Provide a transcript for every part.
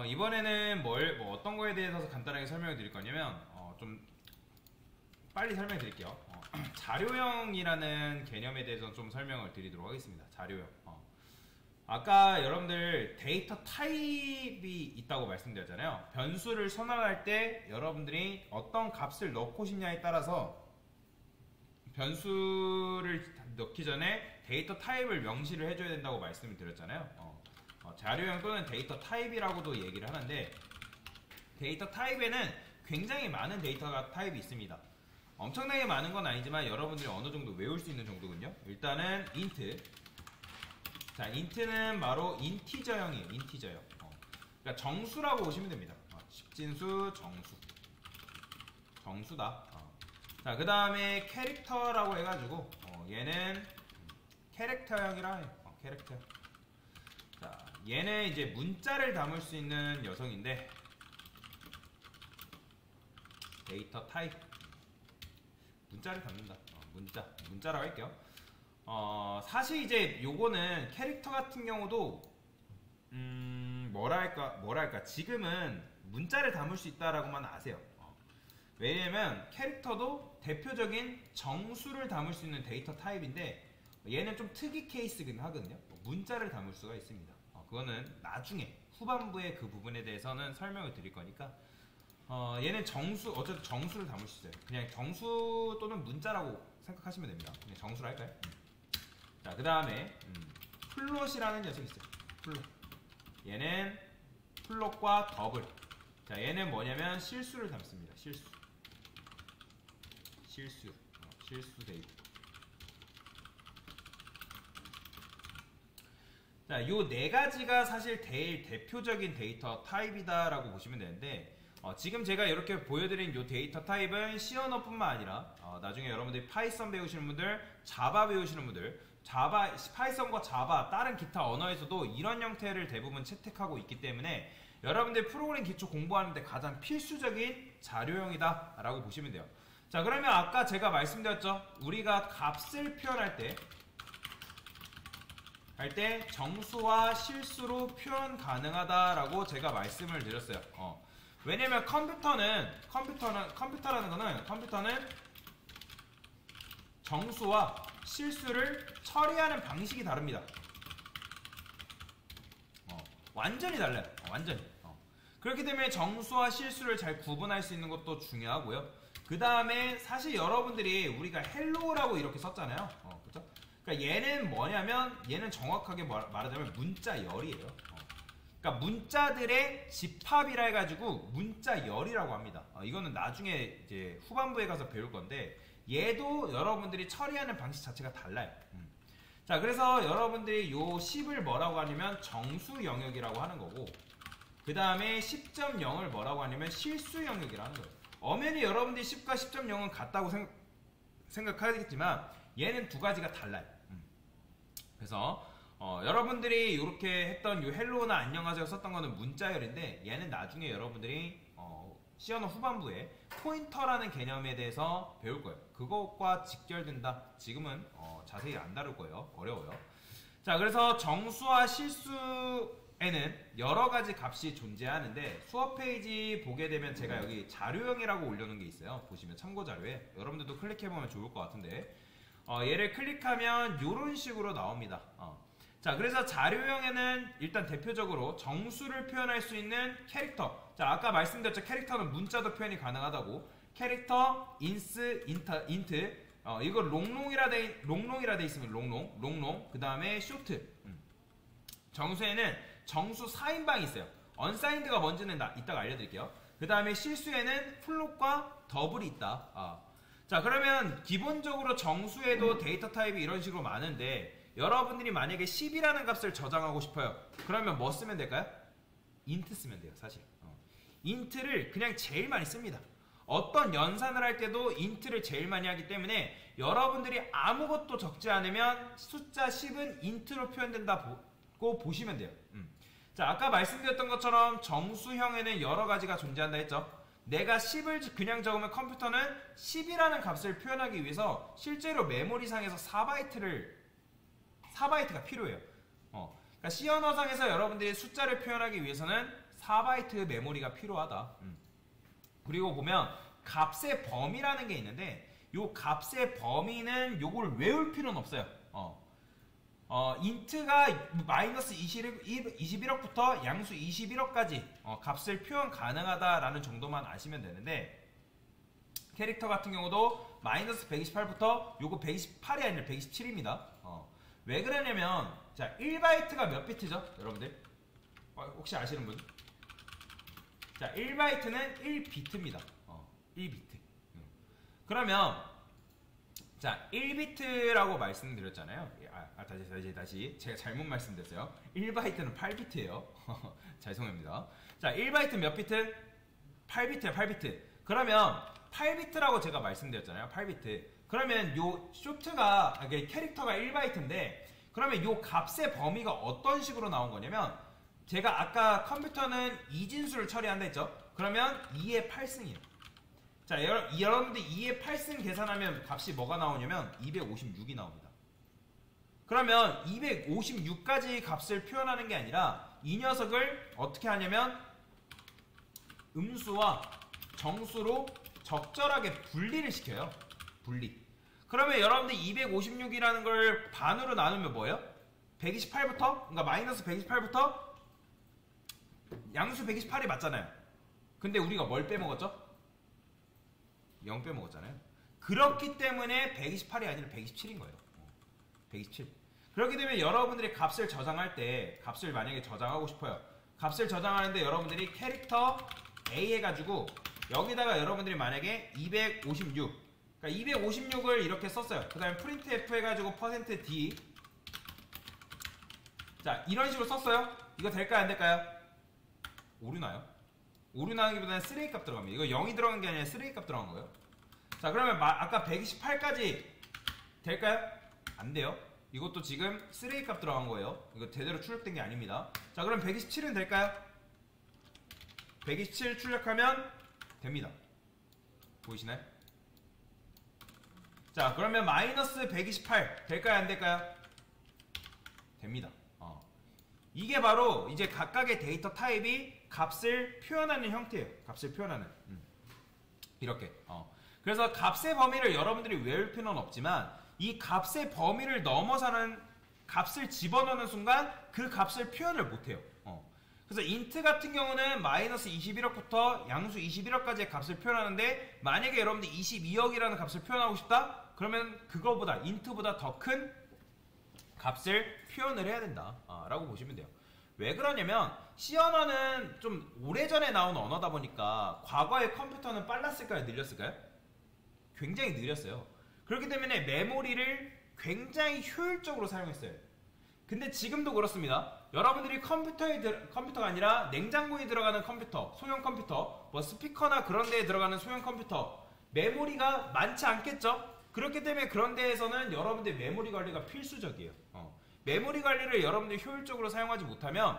이번에는 뭐 어떤 거에 대해서 간단하게 설명을 드릴 거냐면, 좀 빨리 설명해 드릴게요. 자료형이라는 개념에 대해서 좀 설명을 드리도록 하겠습니다. 자료형. 아까 여러분들 데이터 타입이 있다고 말씀드렸잖아요. 변수를 선언할 때 여러분들이 어떤 값을 넣고 싶냐에 따라서 변수를 넣기 전에 데이터 타입을 명시를 해줘야 된다고 말씀을 드렸잖아요. 자료형 또는 데이터 타입이라고도 얘기를 하는데, 데이터 타입에는 굉장히 많은 데이터 타입이 있습니다. 엄청나게 많은 건 아니지만 여러분들이 어느 정도 외울 수 있는 정도군요. 일단은 int. 자, int는 바로 인티저형이에요. 인티저형. 그러니까 정수라고 보시면 됩니다. 십진수, 정수다. 자, 그 다음에 캐릭터라고 해가지고 얘는 캐릭터형이라 해요. 캐릭터. 자, 얘는 이제 문자를 담을 수 있는 녀석인데, 데이터 타입. 문자를 담는다. 문자라고 할게요. 사실 이제 요거는 캐릭터 같은 경우도 뭐랄까 지금은 문자를 담을 수 있다라고만 아세요. 왜냐면 캐릭터도 대표적인 정수를 담을 수 있는 데이터 타입인데, 얘는 좀 특이 케이스긴 하거든요. 문자를 담을 수가 있습니다. 그거는 나중에 후반부에 그 부분에 대해서는 설명을 드릴 거니까, 얘는 어쨌든 정수를 담을 수 있어요. 그냥 정수 또는 문자라고 생각하시면 됩니다. 그냥 정수로 할까요? 자, 그 다음에 플롯이라는 녀석이 있어요. 플롯. 얘는 플롯과 더블. 자, 얘는 뭐냐면 실수를 담습니다. 실수 데이터. 자, 요 네 가지가 사실 제일 대표적인 데이터 타입이다라고 보시면 되는데, 지금 제가 이렇게 보여드린 요 데이터 타입은 C 언어뿐만 아니라 나중에 여러분들이 파이썬 배우시는 분들, 자바 배우시는 분들, 파이썬과 자바, 다른 기타 언어에서도 이런 형태를 대부분 채택하고 있기 때문에 여러분들 프로그램 기초 공부하는데 가장 필수적인 자료형이다 라고 보시면 돼요. 자, 그러면 아까 제가 말씀드렸죠. 우리가 값을 표현할 때 정수와 실수로 표현 가능하다라고 제가 말씀을 드렸어요. 왜냐면 컴퓨터라는 거는 정수와 실수를 처리하는 방식이 다릅니다. 완전히 달라요. 완전히. 그렇기 때문에 정수와 실수를 잘 구분할 수 있는 것도 중요하고요. 그 다음에 사실 여러분들이 우리가 헬로우라고 이렇게 썼잖아요. 그쵸? 그러니까 얘는 뭐냐면, 얘는 정확하게 말하자면 문자열이에요. 그러니까 문자들의 집합이라 해가지고 문자열이라고 합니다. 이거는 나중에 이제 후반부에 가서 배울 건데, 얘도 여러분들이 처리하는 방식 자체가 달라요. 자, 그래서 여러분들이 요 10을 뭐라고 하냐면 정수 영역이라고 하는 거고, 그 다음에 10.0을 뭐라고 하냐면 실수 영역이라는 거예요. 엄연히 여러분들이 10과 10.0은 같다고 생각하겠지만 얘는 두 가지가 달라요. 그래서 여러분들이 이렇게 했던 요 헬로우나 안녕하세요 썼던 거는 문자열인데, 얘는 나중에 여러분들이 C 언어 후반부에 포인터라는 개념에 대해서 배울 거예요. 그것과 직결된다. 지금은 자세히 안 다룰 거예요. 어려워요. 자, 그래서 정수와 실수에는 여러 가지 값이 존재하는데, 수업 페이지 보게 되면 제가 여기 자료형이라고 올려놓은 게 있어요. 보시면 참고 자료에 여러분들도 클릭해보면 좋을 것 같은데, 얘를 클릭하면 이런 식으로 나옵니다. 자, 그래서 자료형에는 일단 대표적으로 정수를 표현할 수 있는 캐릭터. 자, 아까 말씀드렸죠. 캐릭터는 문자도 표현이 가능하다고. 캐릭터, 인트. 이거 롱롱이라 돼 있으면 롱롱. 그 다음에 쇼트. 정수에는 정수 4인방이 있어요. 언사인드가 뭔지는 이따가 알려드릴게요. 그 다음에 실수에는 플롯과 더블이 있다. 자, 그러면 기본적으로 정수에도 데이터 타입이 이런 식으로 많은데, 여러분들이 만약에 10이라는 값을 저장하고 싶어요. 그러면 뭐 쓰면 될까요? int 쓰면 돼요, 사실. int를 그냥 제일 많이 씁니다. 어떤 연산을 할 때도 int를 제일 많이 하기 때문에 여러분들이 아무것도 적지 않으면 숫자 10은 int로 표현된다고 보시면 돼요. 자, 아까 말씀드렸던 것처럼 정수형에는 여러 가지가 존재한다 했죠. 내가 10을 그냥 적으면 컴퓨터는 10이라는 값을 표현하기 위해서 실제로 메모리상에서 4바이트가 필요해요. 그러니까 C 언어상에서 여러분들이 숫자를 표현하기 위해서는 4바이트 메모리가 필요하다. 그리고 보면 값의 범위라는 게 있는데 요 값의 범위는 요걸 외울 필요는 없어요. 인트가 마이너스 21억부터 양수 21억까지 값을 표현 가능하다라는 정도만 아시면 되는데, 캐릭터 같은 경우도 마이너스 128부터 요거 128이 아니라 127입니다. 왜 그러냐면, 자, 1바이트가 몇 비트죠? 여러분들? 혹시 아시는 분? 자, 1바이트는 1비트입니다. 1비트. 그러면, 자, 1비트라고 말씀드렸잖아요. 다시. 제가 잘못 말씀드렸어요. 1바이트는 8비트예요. 죄송합니다. 자, 1바이트 몇 비트? 8비트야, 8비트. 그러면 8비트라고 제가 말씀드렸잖아요. 8비트. 그러면 요 쇼트가, 캐릭터가 1바이트인데, 그러면 요 값의 범위가 어떤 식으로 나온 거냐면, 제가 아까 컴퓨터는 이진수를 처리한다 했죠? 그러면 2의 8승이에요. 자, 여러분들 2의 8승 계산하면 값이 뭐가 나오냐면 256이 나옵니다. 그러면 256까지 값을 표현하는 게 아니라 이 녀석을 어떻게 하냐면 음수와 정수로 적절하게 분리를 시켜요. 분리. 그러면 여러분들 256이라는 걸 반으로 나누면 뭐예요? 128부터, 그러니까 마이너스 128부터 양수 128이 맞잖아요. 근데 우리가 뭘 빼먹었죠? 0 빼먹었잖아요. 그렇기 때문에 128이 아니라 127인 거예요. 127. 그렇게 되면 여러분들이 값을 저장할 때, 값을 만약에 저장하고 싶어요. 값을 저장하는데 여러분들이 캐릭터 A 해가지고 여기다가 여러분들이 만약에 256, 그러니까 256을 이렇게 썼어요. 그 다음에 프린트 F 해가지고 %D. 자, 이런 식으로 썼어요. 이거 될까요? 안 될까요? 오류 나요. 오류 나기보다는 쓰레기 값 들어갑니다. 이거 0이 들어간 게 아니라 쓰레기 값 들어간 거예요. 자, 그러면 아까 128까지 될까요? 안 돼요. 이것도 지금 쓰레기 값 들어간 거예요. 이거 제대로 출력된 게 아닙니다. 자, 그럼 127은 될까요? 127 출력하면 됩니다. 보이시나요? 자, 그러면 마이너스 128 될까요? 안 될까요? 됩니다. 이게 바로 이제 각각의 데이터 타입이 값을 표현하는 형태예요. 값을 표현하는. 이렇게. 그래서 값의 범위를 여러분들이 외울 필요는 없지만 이 값의 범위를 넘어서는 값을 집어넣는 순간 그 값을 표현을 못해요. 그래서 인트 같은 경우는 마이너스 21억부터 양수 21억까지의 값을 표현하는데, 만약에 여러분들 22억이라는 값을 표현하고 싶다? 그러면 그거보다, 인트보다 더 큰 값을 표현을 해야 된다 라고 보시면 돼요. 왜 그러냐면 C 언어는 좀 오래전에 나온 언어다 보니까 과거의 컴퓨터는 빨랐을까요? 느렸을까요? 굉장히 느렸어요. 그렇기 때문에 메모리를 굉장히 효율적으로 사용했어요. 근데 지금도 그렇습니다. 여러분들이 컴퓨터가 아니라 냉장고에 들어가는 컴퓨터, 소형 컴퓨터, 뭐 스피커나 그런 데에 들어가는 소형 컴퓨터, 메모리가 많지 않겠죠? 그렇기 때문에 그런 데에서는 여러분들 메모리 관리가 필수적이에요. 메모리 관리를 여러분들이 효율적으로 사용하지 못하면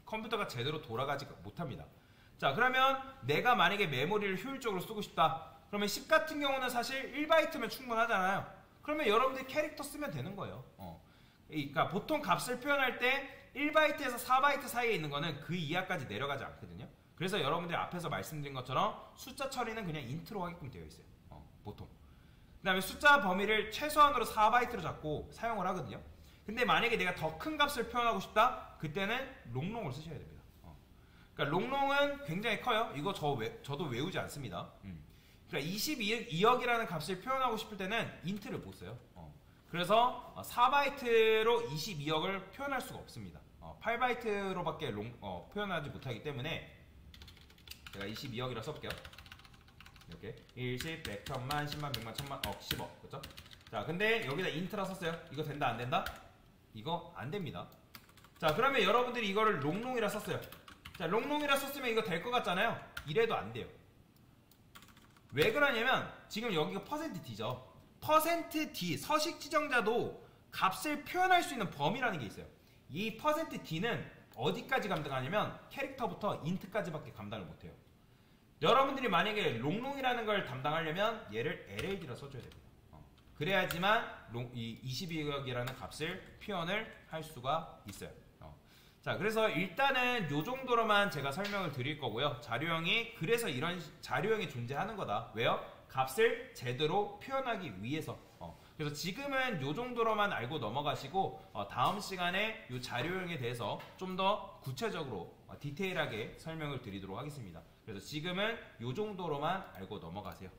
컴퓨터가 제대로 돌아가지 못합니다. 자, 그러면 내가 만약에 메모리를 효율적으로 쓰고 싶다. 그러면 10 같은 경우는 사실 1바이트면 충분하잖아요. 그러면 여러분들이 캐릭터 쓰면 되는 거예요. 그러니까 보통 값을 표현할 때 1바이트에서 4바이트 사이에 있는 거는 그 이하까지 내려가지 않거든요. 그래서 여러분들이 앞에서 말씀드린 것처럼 숫자 처리는 그냥 인트로 하게끔 되어 있어요. 보통. 그 다음에 숫자 범위를 최소한으로 4바이트로 잡고 사용을 하거든요. 근데 만약에 내가 더 큰 값을 표현하고 싶다? 그때는 롱롱을 쓰셔야 됩니다. 그러니까 롱롱은 굉장히 커요. 이거 저도 외우지 않습니다. 그러니까 22억이라는 값을 표현하고 싶을 때는 인트를 못 써요. 그래서 4바이트로 22억을 표현할 수가 없습니다. 8바이트로밖에 표현하지 못하기 때문에 제가 22억이라 써볼게요. 이렇게 1, 10, 100, 1000만, 10만, 100만, 1000만, 억, 10억. 그쵸? 자, 근데 여기다 인트라 썼어요. 이거 된다, 안 된다? 이거 안 됩니다. 자, 그러면 여러분들이 이거를 롱롱이라 썼어요. 자, 롱롱이라 썼으면 이거 될 것 같잖아요? 이래도 안 돼요. 왜 그러냐면 지금 여기가 %D죠. %D, 서식 지정자도 값을 표현할 수 있는 범위라는 게 있어요. 이 %D는 어디까지 감당하냐면 캐릭터부터 인트까지밖에 감당을 못해요. 여러분들이 만약에 롱롱이라는 걸 담당하려면 얘를 LLD로 써줘야 됩니다. 그래야지만 이 22억이라는 값을 표현을 할 수가 있어요. 자, 그래서 일단은 요 정도로만 제가 설명을 드릴 거고요. 자료형이 그래서 이런 자료형이 존재하는 거다. 왜요? 값을 제대로 표현하기 위해서. 그래서 지금은 요 정도로만 알고 넘어가시고 다음 시간에 요 자료형에 대해서 좀 더 구체적으로 디테일하게 설명을 드리도록 하겠습니다. 그래서 지금은 요 정도로만 알고 넘어가세요.